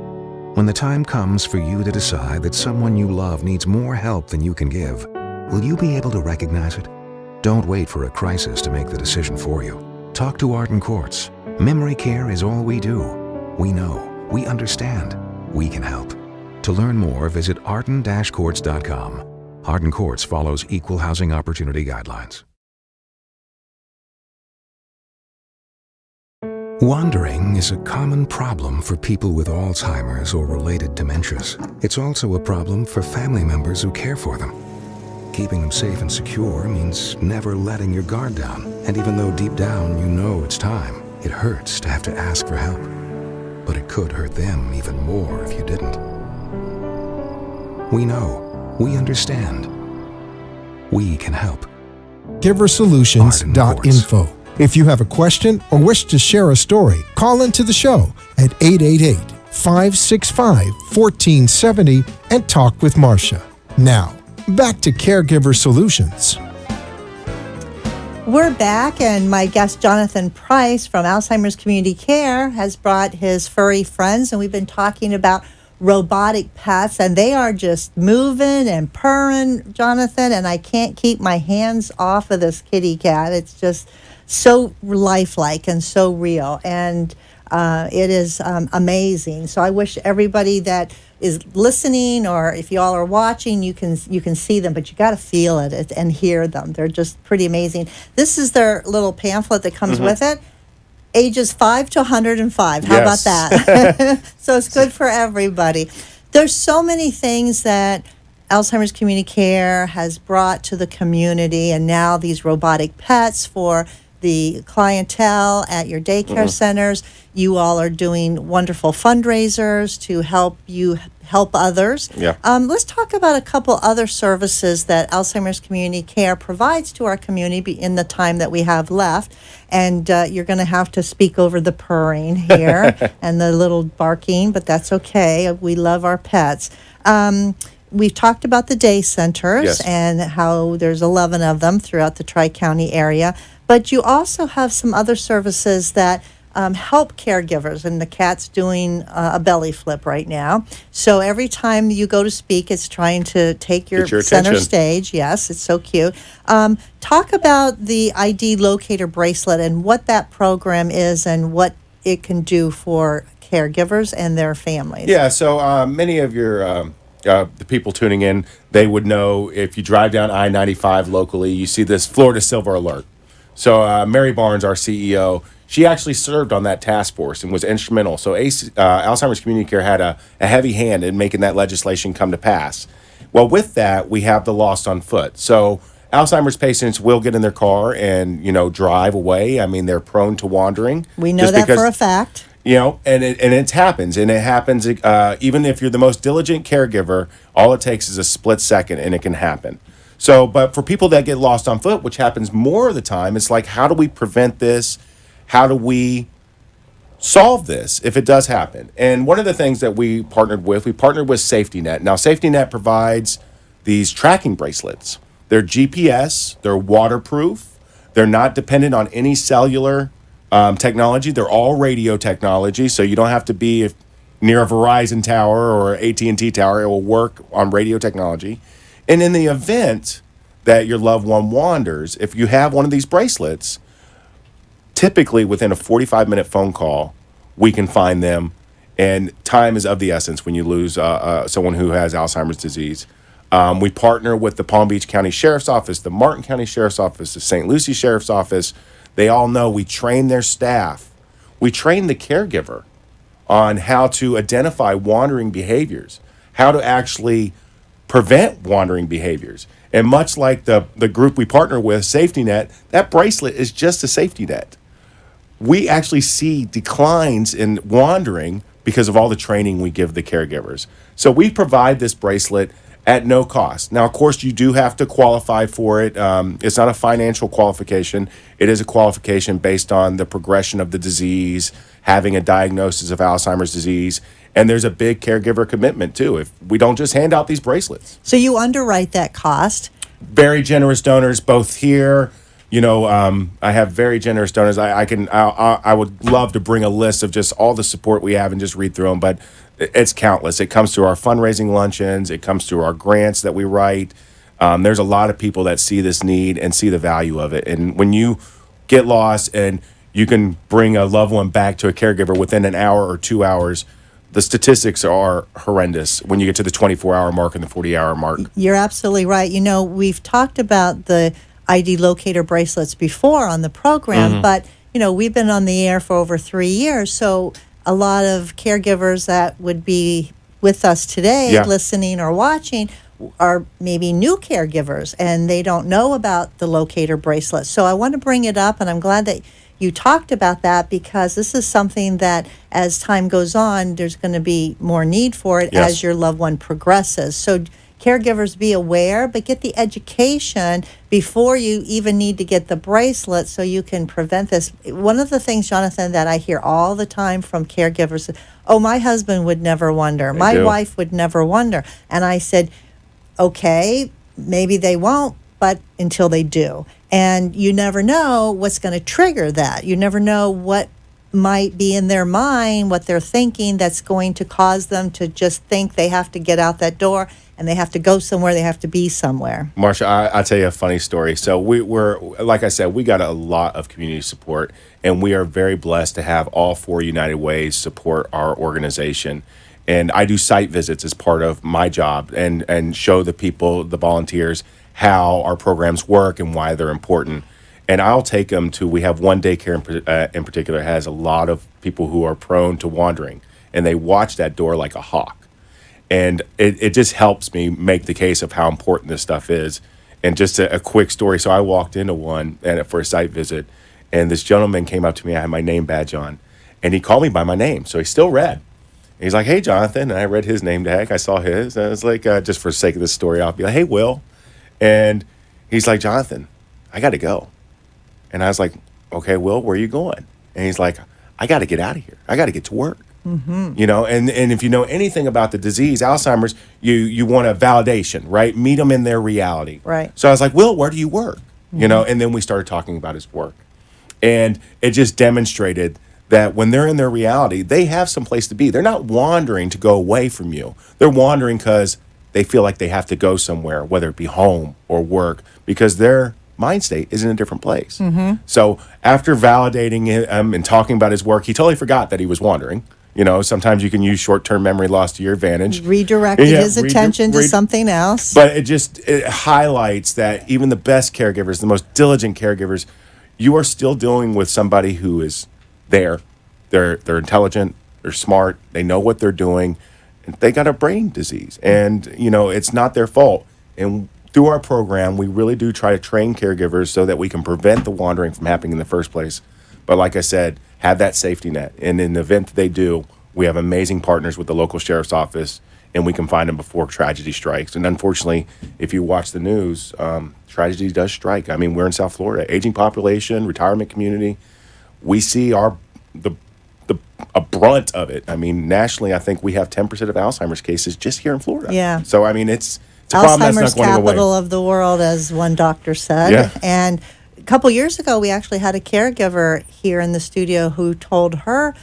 When the time comes for you to decide that someone you love needs more help than you can give, will you be able to recognize it? Don't wait for a crisis to make the decision for you. Talk to Arden Courts. Memory care is all we do. We know, we understand, we can help. To learn more, visit arden-courts.com. Arden Courts follows equal housing opportunity guidelines. Wandering is a common problem for people with Alzheimer's or related dementias. It's also a problem for family members who care for them. Keeping them safe and secure means never letting your guard down. And even though deep down you know it's time, it hurts to have to ask for help. But it could hurt them even more if you didn't. We know, we understand, we can help. CareGiverSolutions.info. If you have a question or wish to share a story, call into the show at 888-565-1470 and talk with Marcia. Now, back to Caregiver Solutions. We're back, and my guest Jonathan Price from Alzheimer's Community Care has brought his furry friends, and we've been talking about robotic pets, and they are just moving and purring, Jonathan, and I can't keep my hands off of this kitty cat. It's just so lifelike and so real, and it is amazing. So I wish everybody that is listening, or if you all are watching, you can see them, but you got to feel it and hear them. They're just pretty amazing. This is their little pamphlet that comes with it. Ages 5 to 105. How about that? So it's good for everybody. There's so many things that Alzheimer's Community Care has brought to the community, and now these robotic pets for the clientele at your daycare centers. You all are doing wonderful fundraisers to help others. Yeah. Let's talk about a couple other services that Alzheimer's Community Care provides to our community in the time that we have left. And you're going to have to speak over the purring here and the little barking, but that's okay. We love our pets. We've talked about the day centers and how there's 11 of them throughout the Tri-County area. But you also have some other services that help caregivers, and the cat's doing a belly flip right now. So every time you go to speak, it's trying to take your center attention. stage. Yes, it's so cute. Talk about the ID locator bracelet and what that program is and what it can do for caregivers and their families. Yeah, so many of your the people tuning in, they would know if you drive down I-95 locally, you see this Florida Silver Alert. So Mary Barnes, our CEO, she actually served on that task force and was instrumental. So Alzheimer's Community Care had a heavy hand in making that legislation come to pass. Well, with that, we have the lost on foot. So Alzheimer's patients will get in their car and, drive away. I mean, they're prone to wandering. We know that for a fact. And it happens. And it happens even if you're the most diligent caregiver, all it takes is a split second and it can happen. So, but for people that get lost on foot, which happens more of the time, it's like, how do we prevent this? How do we solve this if it does happen? And one of the things that we partnered with Safety Net. Now, Safety Net provides these tracking bracelets. They're GPS, they're waterproof, they're not dependent on any cellular technology. They're all radio technology, so you don't have to be near a Verizon tower or AT&T tower. It will work on radio technology. And in the event that your loved one wanders, if you have one of these bracelets, typically within a 45-minute phone call, we can find them. And time is of the essence when you lose someone who has Alzheimer's disease. We partner with the Palm Beach County Sheriff's Office, the Martin County Sheriff's Office, the St. Lucie Sheriff's Office. They all know we train their staff. We train the caregiver on how to identify wandering behaviors, how to actually prevent wandering behaviors. And much like the group we partner with, Safety Net, that bracelet is just a safety net. We actually see declines in wandering because of all the training we give the caregivers. So we provide this bracelet at no cost. Now, of course, you do have to qualify for it. It's not a financial qualification. It is a qualification based on the progression of the disease, having a diagnosis of Alzheimer's disease. And there's a big caregiver commitment, too. If we don't just hand out these bracelets. So you underwrite that cost. Very generous donors, both here. I have very generous donors. I would love to bring a list of just all the support we have and just read through them, but it's countless. It comes through our fundraising luncheons. It comes through our grants that we write. There's a lot of people that see this need and see the value of it. And when you get lost and you can bring a loved one back to a caregiver within an hour or 2 hours, the statistics are horrendous when you get to the 24-hour mark and the 40-hour mark. You're absolutely right. We've talked about the ID locator bracelets before on the program, but, we've been on the air for over 3 years. So a lot of caregivers that would be with us today listening or watching are maybe new caregivers and they don't know about the locator bracelet. So I want to bring it up, and I'm glad that you talked about that because this is something that as time goes on, there's going to be more need for it as your loved one progresses. So caregivers be aware, but get the education before you even need to get the bracelet so you can prevent this. One of the things, Jonathan, that I hear all the time from caregivers, oh, my husband would never wonder. My wife would never wonder. And I said, okay, maybe they won't, but until they do. And you never know what's going to trigger that. You never know what might be in their mind, what they're thinking that's going to cause them to just think they have to get out that door and they have to go somewhere, they have to be somewhere. Marsha, I'll tell you a funny story. So we're, like I said, we got a lot of community support, and we are very blessed to have all 4 United Ways support our organization. And I do site visits as part of my job and show the people, the volunteers, how our programs work and why they're important. And I'll take them to, we have one daycare in particular, has a lot of people who are prone to wandering, and they watch that door like a hawk. And it just helps me make the case of how important this stuff is. And just a quick story. So I walked into one for a site visit, and this gentleman came up to me. I had my name badge on, and he called me by my name. So he still read. And he's like, "Hey, Jonathan." And I read his name tag. I saw his. And I was like, just for the sake of this story, I'll be like, "Hey, Will." And he's like, "Jonathan, I got to go." And I was like, "Okay, Will, where are you going?" And he's like, "I got to get out of here. I got to get to work." Mm-hmm. You know, and if you know anything about the disease, Alzheimer's, you want a validation, right? Meet them in their reality. Right. So I was like, "Will, where do you work?" Mm-hmm. You know, and then we started talking about his work. And it just demonstrated that when they're in their reality, they have some place to be. They're not wandering to go away from you. They're wandering because they feel like they have to go somewhere, whether it be home or work, because their mind state is in a different place. Mm-hmm. So after validating him and talking about his work, he totally forgot that he was wandering. You know, sometimes you can use short-term memory loss to your advantage. Redirected his attention to something else. But it highlights that even the best caregivers, the most diligent caregivers, you are still dealing with somebody who is there. They're intelligent, they're smart, they know what they're doing, and they got a brain disease. And, you know, it's not their fault. And through our program, we really do try to train caregivers so that we can prevent the wandering from happening in the first place. But like I said, have that safety net. And in the event that they do, we have amazing partners with the local sheriff's office, and we can find them before tragedy strikes. And unfortunately, if you watch the news, tragedy does strike. I mean, we're in South Florida, aging population, retirement community. We see a brunt of it. I mean, nationally, I think we have 10% of Alzheimer's cases just here in Florida. Yeah. So, I mean, it's a problem that's not going away. Alzheimer's capital of the world, as one doctor said. Yeah. And a couple years ago, we actually had a caregiver here in the studio who told her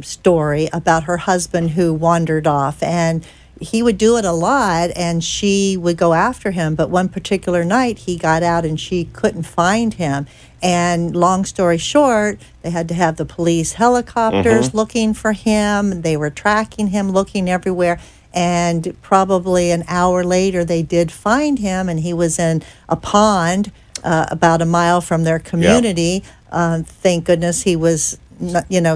story about her husband who wandered off. And he would do it a lot, and she would go after him. But one particular night, he got out, and she couldn't find him. And long story short, they had to have the police helicopters looking for him. They were tracking him, looking everywhere. And probably an hour later, they did find him, and he was in a pond about a mile from their community. Yep. Thank goodness he was,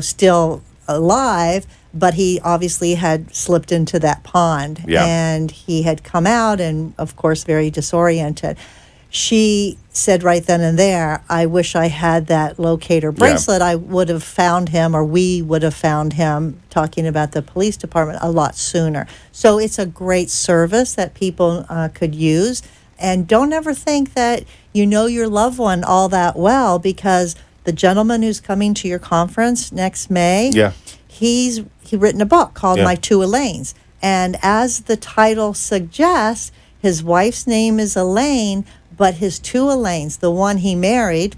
still alive, but he obviously had slipped into that pond. Yeah. And he had come out and, of course, very disoriented. She said right then and there, "I wish I had that locator bracelet. I would have found him, or we would have found him," talking about the police department, "a lot sooner." So it's a great service that people could use. And don't ever think that you know your loved one all that well, because the gentleman who's coming to your conference next May, he's written a book called My Two Elaines. And as the title suggests, his wife's name is Elaine, but his two Elaines, the one he married,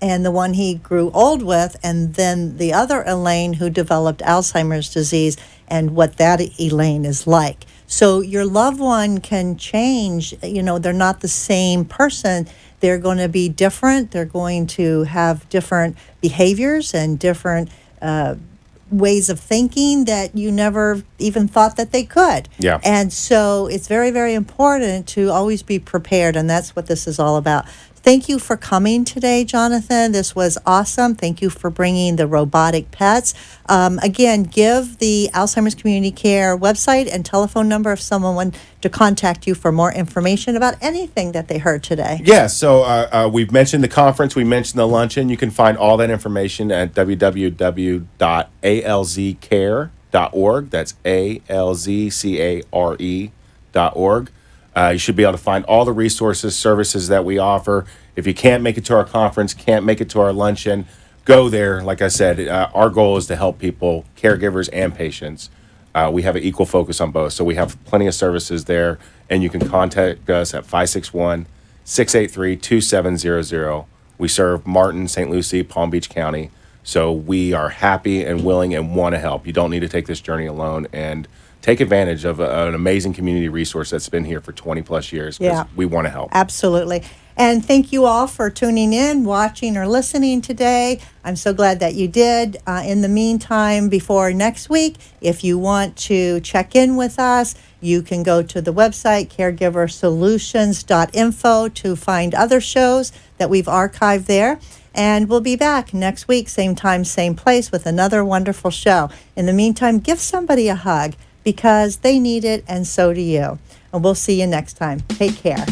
and the one he grew old with, and then the other Elaine who developed Alzheimer's disease, and what that Elaine is like. So your loved one can change. They're not the same person. They're going to be different. They're going to have different behaviors and different ways of thinking that you never even thought that they could. Yeah. And so it's very, very important to always be prepared, and that's what this is all about. Thank you for coming today, Jonathan. This was awesome. Thank you for bringing the robotic pets. Again, give the Alzheimer's Community Care website and telephone number if someone wants to contact you for more information about anything that they heard today. Yeah, so we've mentioned the conference, we mentioned the luncheon. You can find all that information at www.alzcare.org. That's alzcare.org. caregiversolutions.org. You should be able to find all the resources, services that we offer. If you can't make it to our conference, can't make it to our luncheon, go there. Like I said, our goal is to help people, caregivers and patients. We have an equal focus on both. So we have plenty of services there, and you can contact us at 561-683-2700. We serve Martin, St. Lucie, Palm Beach County. So we are happy and willing and want to help. You don't need to take this journey alone, and take advantage of an amazing community resource that's been here for 20 plus years, because we want to help. Absolutely. And thank you all for tuning in, watching, or listening today. I'm so glad that you did. In the meantime, before next week, if you want to check in with us, you can go to the website, CareGiverSolutions.info, to find other shows that we've archived there. And we'll be back next week, same time, same place, with another wonderful show. In the meantime, give somebody a hug, because they need it, and so do you. And we'll see you next time. Take care.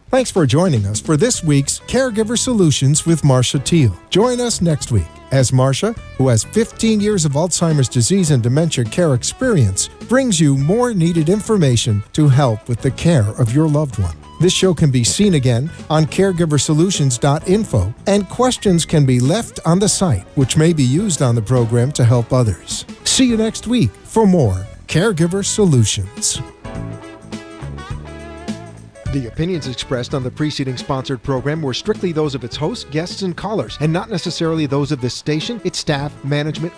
Thanks for joining us for this week's Caregiver Solutions with Marcia Teal. Join us next week as Marcia, who has 15 years of Alzheimer's disease and dementia care experience, brings you more needed information to help with the care of your loved one. This show can be seen again on CareGiverSolutions.info, and questions can be left on the site, which may be used on the program to help others. See you next week for more Caregiver Solutions. The opinions expressed on the preceding sponsored program were strictly those of its hosts, guests, and callers, and not necessarily those of this station, its staff, management, or